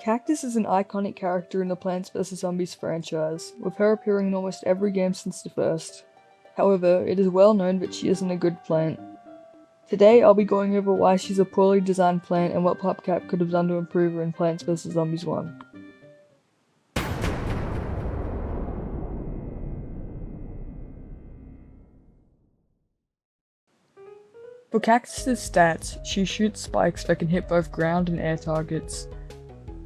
Cactus is an iconic character in the Plants vs. Zombies franchise, with her appearing in almost every game since the first. However, it is well known that she isn't a good plant. Today I'll be going over why she's a poorly designed plant and what PopCap could have done to improve her in Plants vs. Zombies 1. For Cactus's stats, she shoots spikes that can hit both ground and air targets.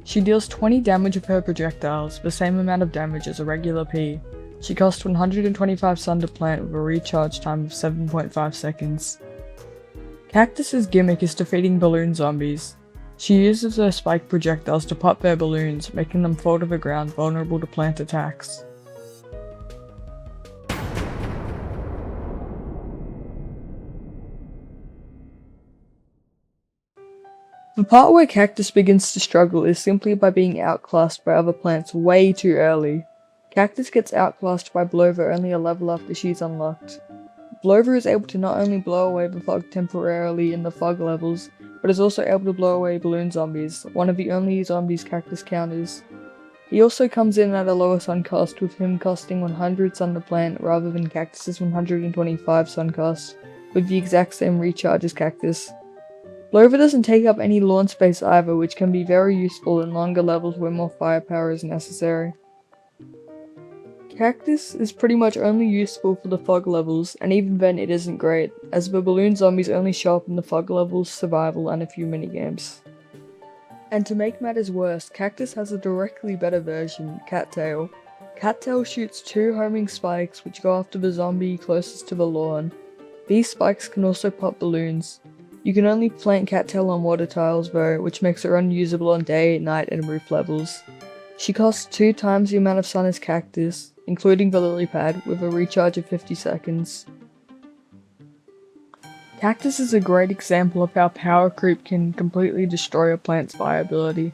She deals 20 damage with her projectiles, the same amount of damage as a regular P. She costs 125 sun to plant with a recharge time of 7.5 seconds. Cactus's gimmick is defeating balloon zombies. She uses her spike projectiles to pop their balloons, making them fall to the ground vulnerable to plant attacks. The part where Cactus begins to struggle is simply by being outclassed by other plants way too early. Cactus gets outclassed by Blover only a level after she's unlocked. Blover is able to not only blow away the fog temporarily in the fog levels, but is also able to blow away balloon zombies, one of the only zombies Cactus counters. He also comes in at a lower sun cost, with him costing 100 sun to plant rather than Cactus's 125 sun cost, with the exact same recharge as Cactus. Blover doesn't take up any launch space either, which can be very useful in longer levels where more firepower is necessary. Cactus is pretty much only useful for the fog levels, and even then it isn't great, as the balloon zombies only show up in the fog levels, survival, and a few minigames. And to make matters worse, Cactus has a directly better version, Cattail. Cattail shoots 2 homing spikes which go after the zombie closest to the lawn. These spikes can also pop balloons. You can only plant Cattail on water tiles though, which makes her unusable on day, night, and roof levels. She costs 2 times the amount of sun as Cactus, including the lily pad, with a recharge of 50 seconds. Cactus is a great example of how power creep can completely destroy a plant's viability.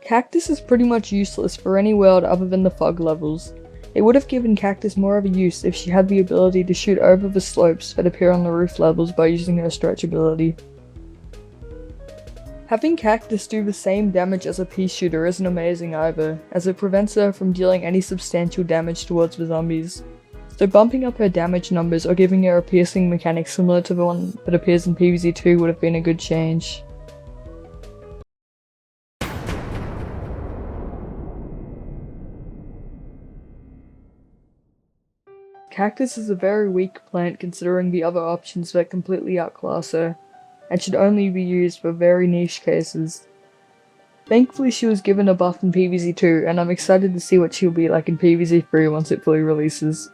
Cactus is pretty much useless for any world other than the fog levels. It would have given Cactus more of a use if she had the ability to shoot over the slopes that appear on the roof levels by using her stretch ability. Having Cactus do the same damage as a pea shooter isn't amazing either, as it prevents her from dealing any substantial damage towards the zombies. So bumping up her damage numbers or giving her a piercing mechanic similar to the one that appears in PvZ2 would have been a good change. Cactus is a very weak plant considering the other options that completely outclass her, and should only be used for very niche cases. Thankfully she was given a buff in PvZ2, and I'm excited to see what she'll be like in PvZ3 once it fully releases.